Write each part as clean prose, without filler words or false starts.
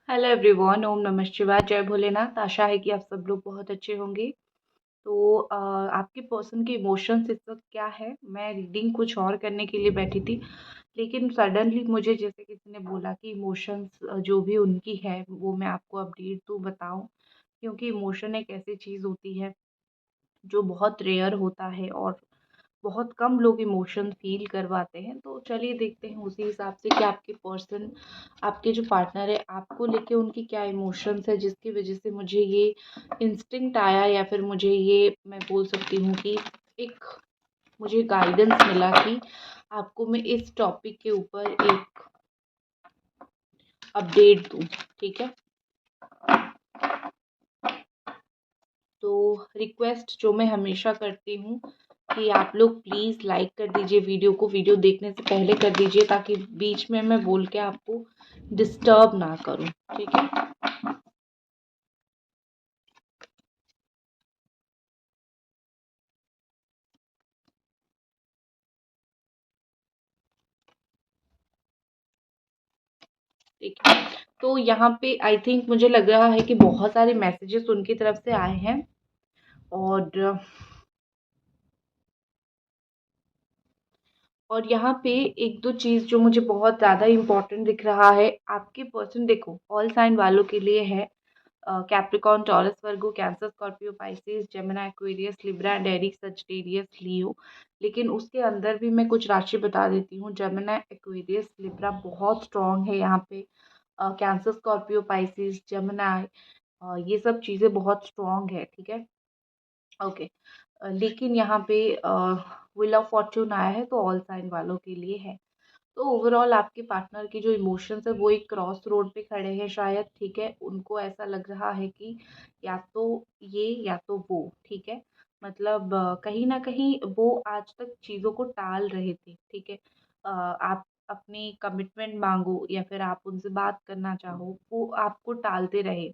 Hello everyone, ओम नमः शिवाय, जय भोलेनाथ। आशा है कि आप सब लोग बहुत अच्छे होंगे। तो आपके पर्सन के इमोशंस इस वक्त क्या है? मैं रीडिंग कुछ और करने के लिए बैठी थी, लेकिन सडनली मुझे जैसे किसी ने बोला कि इमोशंस जो भी उनकी है वो मैं आपको अपडेट दूँ, बताऊँ। क्योंकि इमोशन एक ऐसी चीज़ होती है जो बहुत रेयर होता है और बहुत कम लोग इमोशन फ़ील करवाते हैं। तो चलिए देखते हैं उसी हिसाब से कि आपके पर्सन, आपके जो पार्टनर है, आपको लेके उनकी क्या इमोशंस है जिसकी वज़ह से मुझे ये इंस्टिंक्ट आया, या फिर मुझे ये मैं बोल सकती हूँ कि एक मुझे गाइडेंस मिला कि आपको मैं इस टॉपिक के ऊपर एक अपडेट दूँ। ठीक है? तो रिक्वेस्ट जो मैं हमेशा करती हूँ कि आप लोग प्लीज़ लाइक कर दीजिए वीडियो को, वीडियो देखने से पहले कर दीजिए, ताकि बीच में मैं बोल के आपको डिस्टर्ब ना करूँ। ठीक है? ठीक है। तो यहाँ पे आई थिंक मुझे लग रहा है कि बहुत सारे मैसेजेस उनकी तरफ से आए हैं। और यहाँ पे एक दो चीज़ जो मुझे बहुत ज़्यादा इम्पोर्टेंट दिख रहा है, आपके पर्सन देखो ऑल साइन वालों के लिए है Capricorn, Taurus, Virgo, Cancer, Scorpio, Pisces, Gemini, Aquarius, Libra and Aries, Sagittarius, Leo. लेकिन उसके अंदर भी मैं कुछ राशि बता देती हूँ। जेमिनी, एक्वेरियस, लिब्रा बहुत स्ट्रॉन्ग है यहाँ पे। कैंसर, स्कॉर्पियो, पाइसेस, जेमिनी, ये सब चीज़ें बहुत स्ट्रॉन्ग है। ठीक है? ओके। लेकिन यहाँ पे व्हील ऑफ फॉर्च्यून आया है, तो ऑल साइन वालों के लिए है। तो ओवरऑल आपके पार्टनर की जो इमोशंस है वो एक क्रॉस रोड पे खड़े हैं शायद। ठीक है? उनको ऐसा लग रहा है कि या तो ये या तो वो। ठीक है? मतलब कहीं ना कहीं वो आज तक चीज़ों को टाल रहे थे। ठीक है? आप अपनी कमिटमेंट मांगो या फिर आप उनसे बात करना चाहो, वो आपको टालते रहे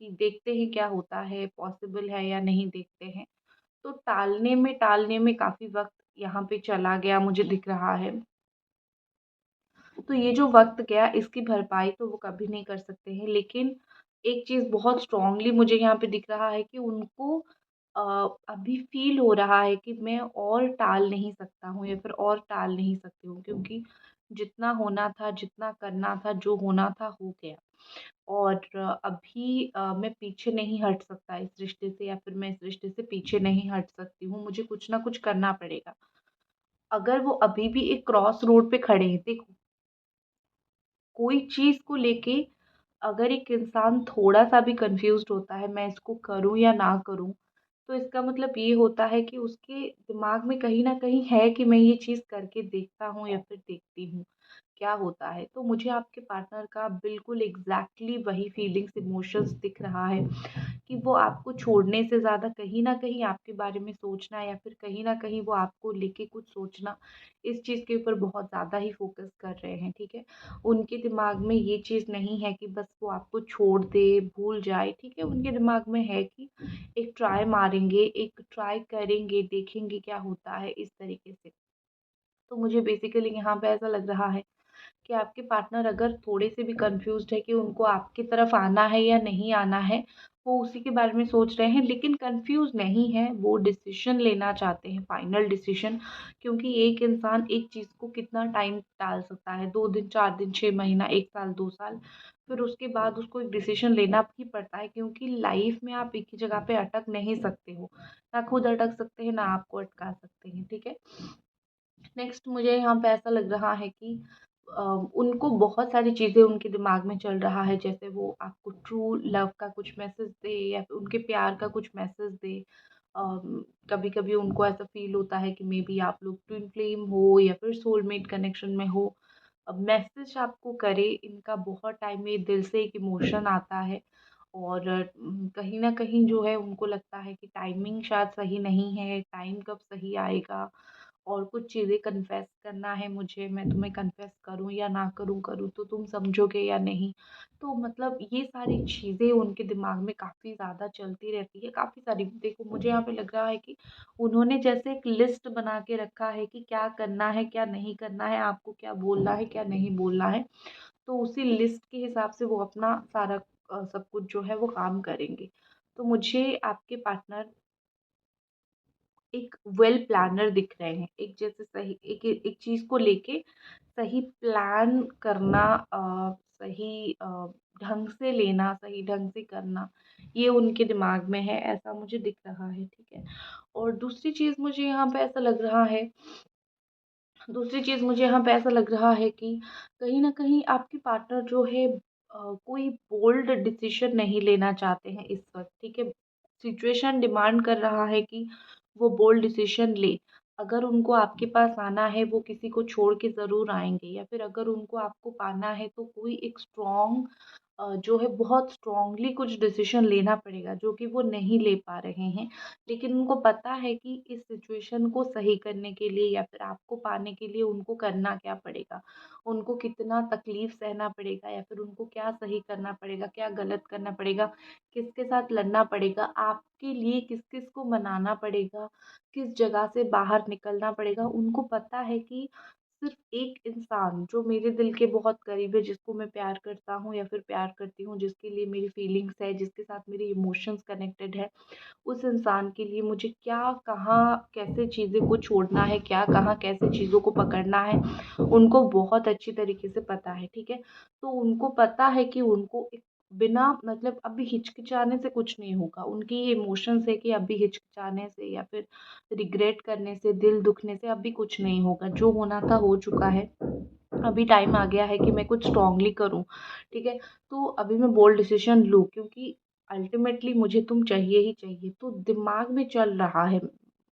कि देखते हैं क्या होता है, पॉसिबल है या नहीं, देखते हैं। तो टालने में काफ़ी वक्त यहाँ पे चला गया, मुझे दिख रहा है। तो ये जो वक़्त गया इसकी भरपाई तो वो कभी नहीं कर सकते हैं। लेकिन एक चीज़ बहुत स्ट्रॉन्गली मुझे यहाँ पे दिख रहा है कि उनको अ, अभी फ़ील हो रहा है कि मैं और टाल नहीं सकता हूँ या फिर और टाल नहीं सकती हूँ, क्योंकि जितना होना था, जितना करना था, जो होना था हो गया। और अभी मैं पीछे नहीं हट सकता इस रिश्ते से, या फिर मैं इस रिश्ते से पीछे नहीं हट सकती हूँ। मुझे कुछ ना कुछ करना पड़ेगा। अगर वो अभी भी एक क्रॉस रोड पे खड़े हैं, देखो कोई चीज़ को लेके अगर एक इंसान थोड़ा-सा भी कन्फ्यूज़्ड होता है, मैं इसको करूँ या ना करूँ, तो इसका मतलब ये होता है कि उसके दिमाग में कहीं न कहीं है कि मैं ये चीज़ करके देखता हूँ या फिर देखती हूँ, क्या होता है। तो मुझे आपके पार्टनर का बिल्कुल एग्ज़ैक्टली वही फीलिंग्स, इमोशंस दिख रहा है कि वो आपको छोड़ने से ज़्यादा कहीं न कहीं आपके बारे में सोचना, या फिर कहीं न कहीं वो आपको लेके कुछ सोचना, इस चीज़ के ऊपर बहुत ज़्यादा ही फ़ोकस कर रहे हैं। ठीक है? उनके दिमाग में ये चीज़ नहीं है कि बस वो आपको छोड़ दे, भूल जाए। ठीक है? उनके दिमाग में है कि एक ट्राई मारेंगे, एक ट्राई करेंगे, देखेंगे क्या होता है, इस तरीके से। तो मुझे बेसिकली यहाँ पे ऐसा लग रहा है कि आपके पार्टनर अगर थोड़े से भी कंफ्यूज्ड है कि उनको आपकी तरफ आना है या नहीं आना है, वो उसी के बारे में सोच रहे हैं, लेकिन कंफ्यूज नहीं है। वो डिसीजन लेना चाहते हैं, फाइनल डिसीजन। क्योंकि एक इंसान एक चीज़ को कितना टाइम टाल सकता है? 2 दिन, 4 दिन, 6 महीना, 1 साल, 2 साल। फिर उसके बाद उसको एक डिसीजन लेना ही पड़ता है, क्योंकि लाइफ में आप एक ही जगह पे अटक नहीं सकते हो। ना खुद अटक सकते हैं, ना आपको अटका सकते हैं। ठीक है? नेक्स्ट मुझे यहाँ पे ऐसा लग रहा है कि उनको बहुत सारी चीज़ें उनके दिमाग में चल रहा है, जैसे वो आपको ट्रू लव का कुछ मैसेज दे या फिर उनके प्यार का कुछ मैसेज दे। कभी कभी उनको ऐसा फील होता है कि मे बी आप लोग ट्विन फ्लेम हो या फिर सोलमेट कनेक्शन में हो। अब मैसेज आपको करे, इनका बहुत टाइम में दिल से एक इमोशन आता है। और कहीं न कहीं जो है उनको लगता है कि टाइमिंग शायद सही नहीं है, टाइम कब सही आएगा। और कुछ चीज़ें कन्फेस करना है मुझे, मैं तुम्हें कन्फेस करूँ या ना करूँ, करूँ तो तुम समझोगे या नहीं। तो मतलब ये सारी चीज़ें उनके दिमाग में काफ़ी ज़्यादा चलती रहती है, काफ़ी सारी। देखो मुझे यहाँ पे लग रहा है कि उन्होंने जैसे एक लिस्ट बना के रखा है कि क्या करना है, क्या नहीं करना है, आपको क्या बोलना है, क्या नहीं बोलना है। तो उसी लिस्ट के हिसाब से वो अपना सारा सब कुछ जो है वो काम करेंगे। तो मुझे आपके पार्टनर एक वेल प्लानर दिख रहे हैं। एक जैसे सही एक एक चीज़ को लेके सही प्लान करना, सही ढंग से लेना, सही ढंग से करना, ये उनके दिमाग में है, ऐसा मुझे दिख रहा है, ठीक है। और दूसरी चीज़ मुझे यहाँ पे ऐसा लग रहा है कि कहीं न कहीं आपके पार्टनर जो है कोई बोल्ड डिसीज़न नहीं लेना चाहते हैं इस वक़्त, ठीक है। सिचुएशन डिमांड कर रहा है कि वो बोल्ड डिसीज़न ले। अगर उनको आपके पास आना है, वो किसी को छोड़ के ज़रूर आएँगे, या फिर अगर उनको आपको पाना है तो कोई एक स्ट्रॉन्ग जो है बहुत स्ट्रॉन्गली कुछ डिसीज़न लेना पड़ेगा, जो कि वो नहीं ले पा रहे हैं। लेकिन उनको पता है कि इस सिचुएशन को सही करने के लिए या फिर आपको पाने के लिए उनको करना क्या पड़ेगा, उनको कितना तकलीफ़ सहना पड़ेगा, या फिर उनको क्या सही करना पड़ेगा, क्या गलत करना पड़ेगा, किसके साथ लड़ना पड़ेगा, आपके लिए किस-किस को मनाना पड़ेगा, किस जगह से बाहर निकलना पड़ेगा। उनको पता है कि सिर्फ़ एक इंसान जो मेरे दिल के बहुत करीब है, जिसको मैं प्यार करता हूँ या फिर प्यार करती हूँ, जिसके लिए मेरी फीलिंग्स है, जिसके साथ मेरी इमोशंस कनेक्टेड है, उस इंसान के लिए मुझे क्या, कहाँ, कैसे चीज़ें को छोड़ना है, क्या, कहाँ, कैसे चीज़ों को पकड़ना है, उनको बहुत अच्छी तरीके से पता है, ठीक है। तो उनको पता है कि उनको एक बिना मतलब अभी हिचकिचाने से कुछ नहीं होगा। उनकी ये इमोशंस है कि अभी हिचकिचाने से या फिर रिग्रेट करने से, दिल दुखने से अभी कुछ नहीं होगा। जो होना था हो चुका है। अभी टाइम आ गया है कि मैं कुछ स्ट्रॉन्गली करूँ, ठीक है। तो अभी मैं बोल्ड डिसीज़न लूँ, क्योंकि अल्टीमेटली मुझे तुम चाहिए ही चाहिए। तो दिमाग में चल रहा है,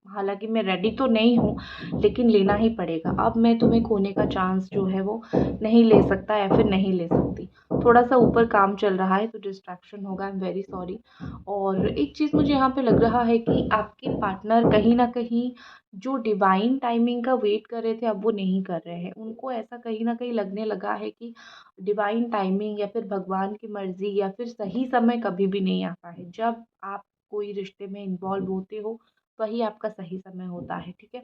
हालाँकि मैं रेडी तो नहीं हूँ, लेकिन लेना ही पड़ेगा। अब मैं तुम्हें खोने का चांस जो है वो नहीं ले सकता या फिर नहीं ले सकती। थोड़ा-सा ऊपर काम चल रहा है तो डिस्ट्रैक्शन होगा, आई एम वेरी सॉरी। और एक चीज़ मुझे यहाँ पे लग रहा है कि आपके पार्टनर कहीं न कहीं जो डिवाइन टाइमिंग का वेट कर रहे थे, अब वो नहीं कर रहे हैं। उनको ऐसा कहीं न कहीं लगने लगा है कि डिवाइन टाइमिंग या फिर भगवान की मर्ज़ी या फिर सही समय कभी भी नहीं आता है। जब आप कोई रिश्ते में इन्वॉल्व होते हो, वही आपका सही समय होता है, ठीक है।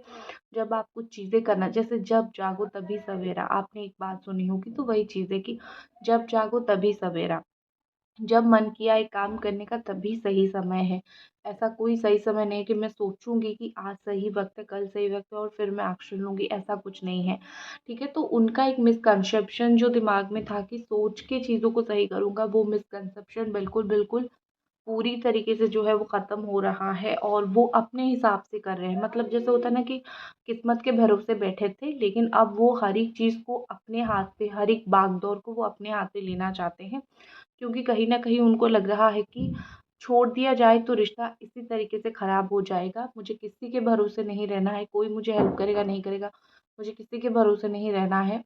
जब आप कुछ चीज़ें करना, जैसे जब जागो तभी सवेरा, आपने एक बात सुनी होगी, तो वही चीज़ है कि जब जागो तभी सवेरा। जब मन किया एक काम करने का तभी सही समय है। ऐसा कोई सही समय नहीं है कि मैं सोचूँगी कि आज सही वक़्त है, कल सही वक़्त है और फिर मैं एक्शन लूँगी, ऐसा कुछ नहीं है। ठीक है? तो उनका एक मिसकंसेप्शन जो दिमाग में था कि सोच के चीज़ों को सही करूँगा, वो मिसकंसेप्शन बिल्कुल पूरी तरीके से जो है वो ख़त्म हो रहा है और वो अपने हिसाब से कर रहे हैं। मतलब जैसे होता है ना कि किस्मत के भरोसे बैठे थे, लेकिन अब वो हर एक चीज़ को अपने हाथ पे, हर एक बागडोर को वो अपने हाथ पे लेना चाहते हैं। क्योंकि कहीं न कहीं उनको लग रहा है कि छोड़ दिया जाए तो रिश्ता इसी तरीके से ख़राब हो जाएगा। मुझे किसी के भरोसे नहीं रहना है, कोई मुझे हेल्प करेगा, नहीं करेगा, मुझे किसी के भरोसे नहीं रहना है।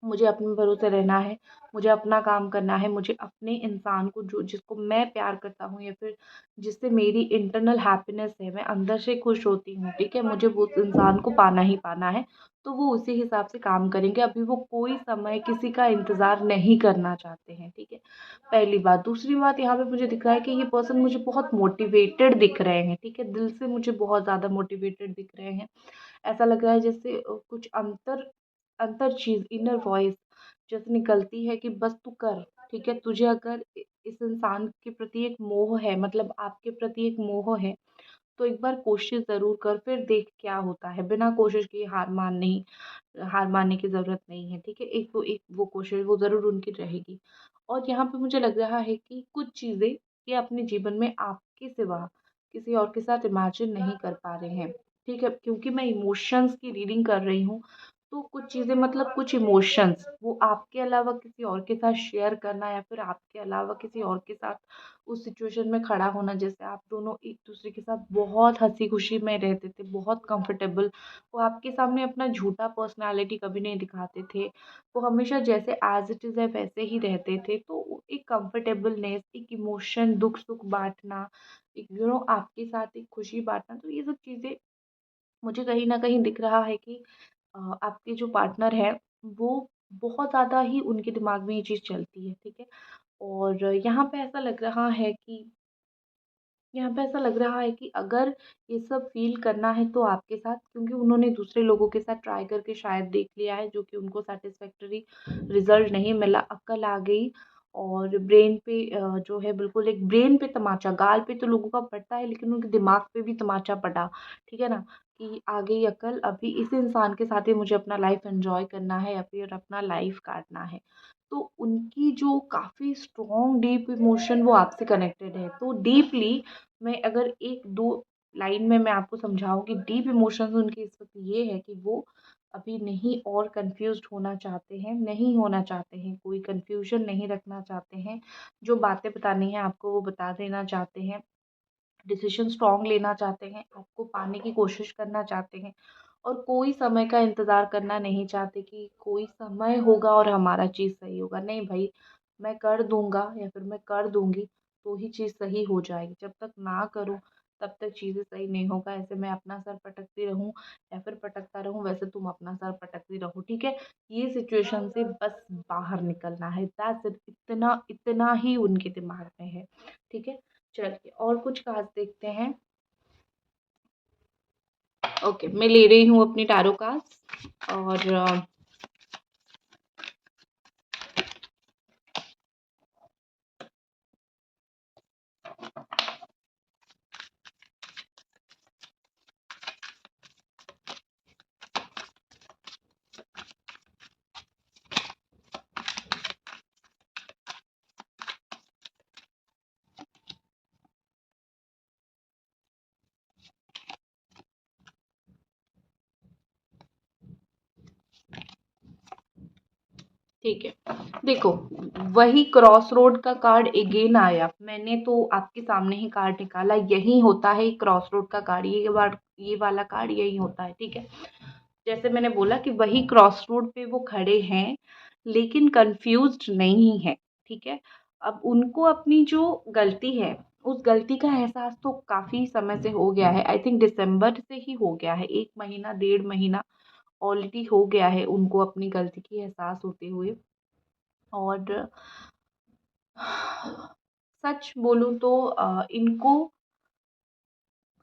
मुझे अपने भरोसे रहना है, मुझे अपना काम करना है, मुझे अपने इंसान को जो जिसको मैं प्यार करता हूँ या फिर जिससे मेरी इंटरनल हैप्पीनेस है, मैं अंदर से खुश होती हूँ, ठीक है? मुझे वो उस इंसान को पाना ही पाना है, तो वो उसी हिसाब से काम करेंगे। अभी वो कोई समय किसी का इंतज़ार नहीं करना चाहते हैं, ठीक है? पहली बात। दूसरी बात यहाँ पे मुझे दिख रहा है कि ये पर्सन मुझे बहुत मोटिवेटेड दिख रहे हैं, ठीक है? दिल से मुझे बहुत ज़्यादा मोटिवेटेड दिख रहे हैं। ऐसा लग रहा है जैसे कुछ अंतर अंतर चीज़, इनर वॉइस जैसे निकलती है कि बस तू कर, ठीक है? तुझे अगर इस इंसान के प्रति एक मोह है, मतलब आपके प्रति एक मोह है, तो एक बार कोशिश ज़रूर कर, फिर देख क्या होता है। बिना कोशिश किए हार मानने की ज़रूरत नहीं है, ठीक है? एक वो कोशिश वो ज़रूर उनकी रहेगी। और यहाँ पे मुझे लग रहा है कि कुछ चीज़ें ये अपने जीवन में आपके सिवा किसी और के साथ इमेजिन नहीं कर पा रहे हैं, ठीक है? क्योंकि मैं इमोशंस की रीडिंग कर रही हूँ, तो कुछ चीज़ें मतलब कुछ इमोशंस वो आपके अलावा किसी और के साथ शेयर करना या फिर आपके अलावा किसी और के साथ उस सिचुएशन में खड़ा होना, जैसे आप दोनों एक-दूसरे के साथ बहुत हँसी-खुशी में रहते थे, बहुत कंफर्टेबल। वो आपके सामने अपना झूठा पर्सनैलिटी कभी नहीं दिखाते थे। वो हमेशा जैसे एज़ इट इज़ है वैसे ही रहते थे। तो एक कंफर्टेबलनेस, एक इमोशन, दुःख-सुख बाँटना, एक आपके साथ एक खुशी बाँटना, तो ये सब चीज़ें मुझे कहीं न कहीं दिख रहा है कि आपके जो पार्टनर हैं, वो बहुत ज़्यादा ही उनके दिमाग में ये चीज़ चलती है, ठीक है? और यहाँ पे ऐसा लग रहा है कि यहाँ पे ऐसा लग रहा है कि अगर ये सब फ़ील करना है तो आपके साथ, क्योंकि उन्होंने दूसरे लोगों के साथ ट्राई करके शायद देख लिया है, जो कि उनको सैटिस्फैक्टरी रिज़ल्ट नहीं मिला, अक्ल आ गई और ब्रेन पे जो है बिल्कुल एक ब्रेन पे तमाचा, गाल पे तो लोगों का पड़ता है लेकिन उनके दिमाग पे भी तमाचा पड़ा, ठीक है ना? कि आ गई अकल, अभी इस इंसान के साथ ही मुझे अपना लाइफ़ एन्जॉय करना है या फिर अपना लाइफ़ काटना है। तो उनकी जो काफ़ी स्ट्रॉन्ग डीप इमोशन वो आपसे कनेक्टेड है। तो डीपली मैं अगर 1-2 लाइन में मैं आपको समझाऊँ कि डीप इमोशंस उनके इस वक़्त ये है कि वो अभी नहीं और कन्फ्यूज़्ड होना चाहते हैं, नहीं होना चाहते हैं, कोई कन्फ्यूज़न नहीं रखना चाहते हैं। जो बातें बतानी है आपको वो बता देना चाहते हैं। डिसीजन स्ट्रॉन्ग लेना चाहते हैं, आपको पाने की कोशिश करना चाहते हैं और कोई समय का इंतज़ार करना नहीं चाहते कि कोई समय होगा और हमारा चीज़ सही होगा। नहीं भई, मैं कर दूँगा या फिर मैं कर दूँगी तो ही चीज़ सही हो जाएगी। जब तक ना करूँ तब तक चीज़ें सही नहीं होगा। ऐसे मैं अपना सर पटकती रहूँ या फिर पटकता रहूँ, वैसे तुम अपना सर पटकती रहो, ठीक है? ये सिचुएशन से बस बाहर निकलना है, दैट्स इट। इतना इतना ही उनके दिमाग में है, ठीक है? चलिए और कुछ कार्ड्स देखते हैं। ओके, मैं ले रही हूँ अपनी टैरो कार्ड्स और ठीक है। देखो, वही क्रॉस रोड का कार्ड अगेन आया। मैंने तो आपके सामने ही कार्ड निकाला, यही होता है क्रॉस रोड का कार्ड, ये वाला कार्ड यही होता है, ठीक है? जैसे मैंने बोला कि वही क्रॉस रोड पे वो खड़े हैं, लेकिन कन्फ्यूज़्ड नहीं हैं, ठीक है? अब उनको अपनी जो गलती है, उस गलती का एहसास तो काफ़ी समय से हो गया है। आई थिंक दिसंबर से ही हो गया है, 1 महीना, 1.5 महीना ऑलरेडी हो गया है उनको अपनी गलती की एहसास होते हुए। और सच बोलूँ तो इनको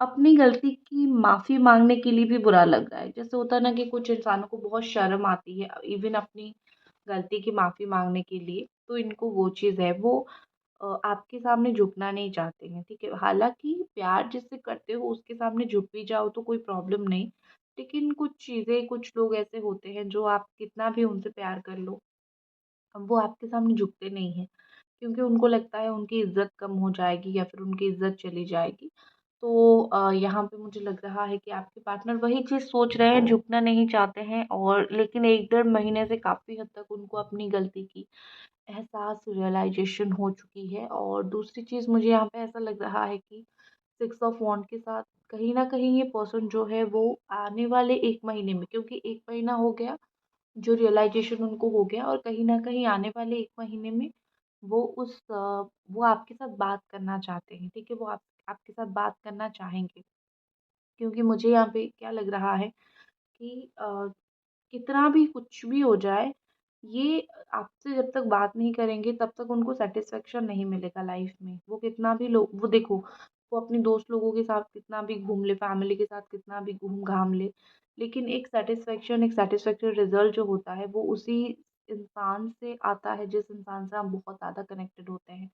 अपनी गलती की माफ़ी माँगने के लिए भी बुरा लग रहा है। जैसे होता है ना कि कुछ इंसानों को बहुत शर्म आती है इवन अपनी गलती की माफ़ी माँगने के लिए, तो इनको वो चीज़ है। वो आपके सामने झुकना नहीं चाहते हैं, ठीक है? हालाँकि प्यार जिससे करते हो उसके सामने झुक भी जाओ तो कोई प्रॉब्लम नहीं, लेकिन कुछ चीज़ें, कुछ लोग ऐसे होते हैं जो आप कितना भी उनसे प्यार कर लो, वो आपके सामने झुकते नहीं हैं। क्योंकि उनको लगता है उनकी इज़्ज़त कम हो जाएगी या फिर उनकी इज़्ज़त चली जाएगी। तो यहाँ पे मुझे लग रहा है कि आपके पार्टनर वही चीज़ सोच रहे हैं, झुकना नहीं चाहते हैं और लेकिन 1 डेढ़ महीने से काफ़ी हद तक उनको अपनी गलती की एहसास, रियलाइज़ेशन हो चुकी है। और दूसरी चीज़ मुझे यहाँ पे ऐसा लग रहा है कि 6 ऑफ वॉन्ड के साथ कहीं न कहीं ये पर्सन जो है वो आने वाले 1 महीने में, क्योंकि 1 महीना हो गया जो रियलाइज़ेशन उनको हो गया और कहीं न कहीं आने वाले 1 महीने में वो वो आपके साथ बात करना चाहते हैं, ठीक है? वो आपके साथ बात करना चाहेंगे, क्योंकि मुझे यहाँ पे क्या लग रहा है कि कितना भी कुछ भी हो जाए, ये आपसे जब तक बात नहीं करेंगे तब तक उनको सैटिस्फैक्शन नहीं मिलेगा लाइफ़ में। वो कितना भी लो वो देखो, वो अपने दोस्त लोगों के साथ कितना भी घूम ले, फैमिली के साथ कितना भी घूम-घाम ले, लेकिन एक सैटिस्फैक्शन, एक सैटिस्फैक्टरी रिज़ल्ट जो होता है वो उसी इंसान से आता है जिस इंसान से हम बहुत ज़्यादा कनेक्टेड होते हैं।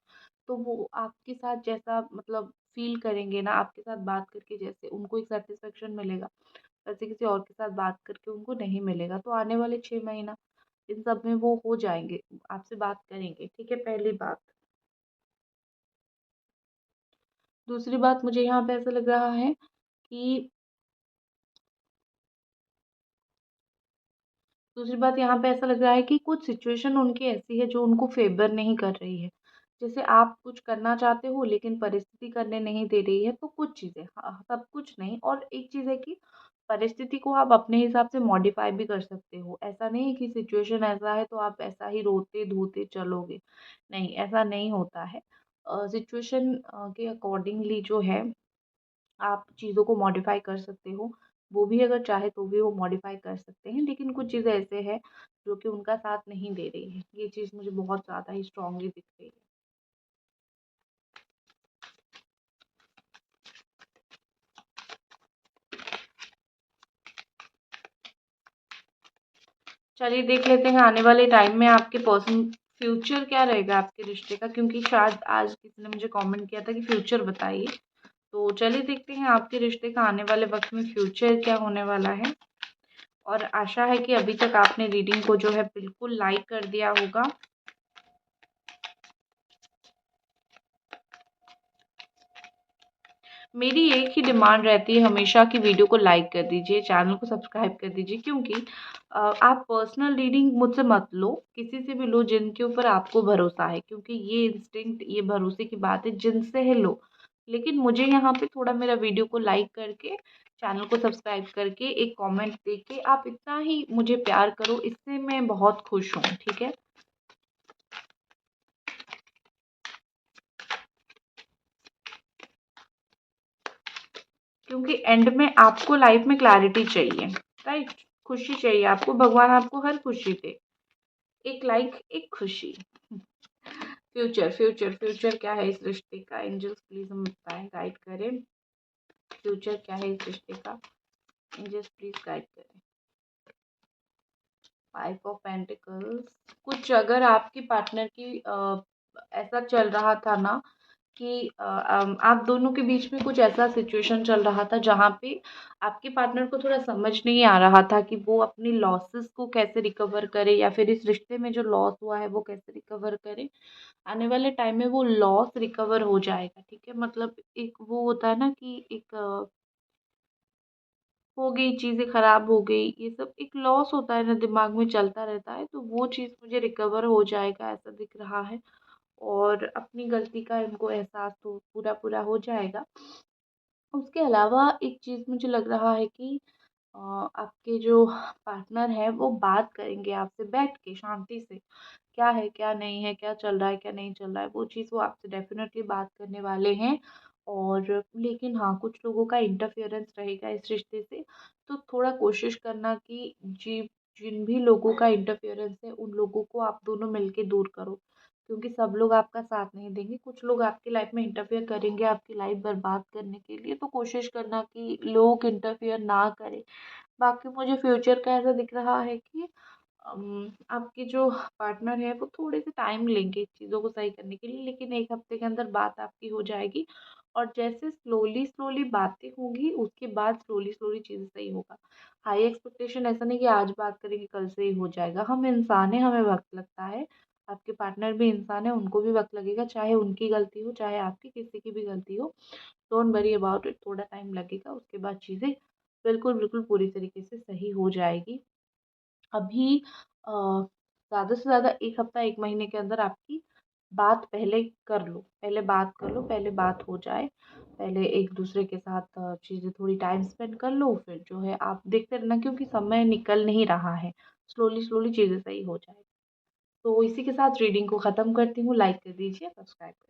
तो वो आपके साथ जैसा मतलब फ़ील करेंगे ना, आपके साथ बात करके जैसे उनको एक सैटिस्फैक्शन मिलेगा, वैसे किसी और के साथ बात करके उनको नहीं मिलेगा। तो आने वाले 6 महीना इन सब में वो हो जाएँगे, आपसे बात करेंगे, ठीक है? पहली बात। दूसरी बात मुझे यहाँ पे ऐसा लग रहा है कि दूसरी बात यहाँ पे ऐसा लग रहा है कि कुछ सिचुएशन उनकी ऐसी है जो उनको फ़ेवर नहीं कर रही है। जैसे आप कुछ करना चाहते हो लेकिन परिस्थिति करने नहीं दे रही है, तो कुछ चीज़ें, हाँ, सब कुछ नहीं। और एक चीज़ है कि परिस्थिति को आप अपने हिसाब से मॉडिफ़ाई भी कर सकते हो। ऐसा नहीं है कि सिचुएशन ऐसा है तो आप ऐसा ही रोते-धोते चलोगे, नहीं, ऐसा नहीं होता है। सिचुएशन के अकॉर्डिंगली जो है आप चीज़ों को मॉडिफ़ाई कर सकते हो। वो भी अगर चाहे तो भी वो मॉडिफ़ाई कर सकते हैं, लेकिन कुछ चीज़ें ऐसे हैं जो कि उनका साथ नहीं दे रही है। ये चीज़ मुझे बहुत ज़्यादा ही स्ट्रॉन्गली दिख रही है। चलिए देख लेते हैं आने वाले टाइम में आपके पर्सन फ्यूचर क्या रहेगा आपके रिश्ते का, क्योंकि शायद आज किसी ने मुझे कमेंट किया था कि फ्यूचर बताइए। तो चलिए देखते हैं आपके रिश्ते का आने वाले वक्त में फ्यूचर क्या होने वाला है। और आशा है कि अभी तक आपने रीडिंग को जो है बिल्कुल लाइक कर दिया होगा। मेरी एक ही डिमांड रहती है हमेशा कि वीडियो को लाइक कर दीजिए, चैनल को सब्सक्राइब कर दीजिए, क्योंकि आप पर्सनल रीडिंग मुझसे मत लो, किसी से भी लो जिनके ऊपर आपको भरोसा है, क्योंकि ये इंस्टिंक्ट, ये भरोसे की बात है, जिनसे है लो। लेकिन मुझे यहाँ पे थोड़ा मेरा वीडियो को लाइक करके, चैनल को सब्सक्राइब करके, एक कमेंट देके आप इतना ही मुझे प्यार करो, इससे मैं बहुत खुश हूँ। ठीक है। क्योंकि एंड में आपको लाइफ में क्लैरिटी चाहिए, राइट। खुशी चाहिए आपको, भगवान आपको हर खुशी दे। एक लाइक, एक खुशी। फ्यूचर फ्यूचर फ्यूचर क्या है इस रिश्ते का, एंजल्स प्लीज हमें बताएं, गाइड करें। फ्यूचर क्या है इस रिश्ते का, एंजल्स प्लीज गाइड करें। 5 ऑफ पेंटिकल्स। कुछ अगर आपकी पार्टनर की ऐसा चल रहा था ना कि आप दोनों के बीच में कुछ ऐसा सिचुएशन चल रहा था जहाँ पे आपके पार्टनर को थोड़ा समझ नहीं आ रहा था कि वो अपनी लॉसेस को कैसे रिकवर करे, या फिर इस रिश्ते में जो लॉस हुआ है वो कैसे रिकवर करे। आने वाले टाइम में वो लॉस रिकवर हो जाएगा। ठीक है। मतलब एक वो होता है ना कि एक हो गई चीज़ें खराब हो गई, ये सब एक लॉस होता है ना, दिमाग में चलता रहता है, तो वो चीज़ मुझे रिकवर हो जाएगा ऐसा दिख रहा है। और अपनी गलती का इनको एहसास तो पूरा पूरा हो जाएगा। उसके अलावा एक चीज़ मुझे लग रहा है कि आपके जो पार्टनर है वो बात करेंगे आपसे बैठ के शांति से, क्या है क्या नहीं है, क्या चल रहा है क्या नहीं चल रहा है, वो चीज़ वो आपसे डेफिनेटली बात करने वाले हैं। और लेकिन हाँ, कुछ लोगों का इंटरफेरेंस रहेगा इस रिश्ते से, तो थोड़ा कोशिश करना कि जी, जिन भी लोगों का इंटरफेरेंस है उन लोगों को आप दोनों मिलके दूर करो, क्योंकि सब लोग आपका साथ नहीं देंगे। कुछ लोग आपकी लाइफ में इंटरफेयर करेंगे आपकी लाइफ बर्बाद करने के लिए, तो कोशिश करना कि लोग इंटरफेयर ना करें। बाकी मुझे फ्यूचर का ऐसा दिख रहा है कि आपके जो पार्टनर है वो थोड़े से टाइम लेंगे चीज़ों को सही करने के लिए, लेकिन 1 हफ्ते के अंदर बात आपकी हो जाएगी। और जैसे स्लोली स्लोली बातें होंगी उसके बाद स्लोली स्लोली चीज़ें सही होगा। हाई एक्सपेक्टेशन ऐसा नहीं कि आज बात करेंगे कल से ही हो जाएगा। हम इंसान हैं, हमें वक्त लगता है। आपके पार्टनर भी इंसान है, उनको भी वक्त लगेगा, चाहे उनकी गलती हो चाहे आपकी, किसी की भी गलती हो। डोंट वरी अबाउट इट, थोड़ा टाइम लगेगा, उसके बाद चीज़ें बिल्कुल बिल्कुल पूरी तरीके से सही हो जाएगी। अभी ज़्यादा से ज़्यादा 1 हफ्ता 1 महीने के अंदर आपकी बात पहले कर लो, पहले बात कर लो, पहले बात हो जाए। पहले एक दूसरे के साथ चीज़ें थोड़ी टाइम स्पेंड कर लो, फिर जो है आप देखते रहना, क्योंकि समय निकल नहीं रहा है। स्लोली स्लोली चीज़ें सही हो जाएगी। तो इसी के साथ रीडिंग को ख़त्म करती हूँ। लाइक कर दीजिए, सब्सक्राइब कर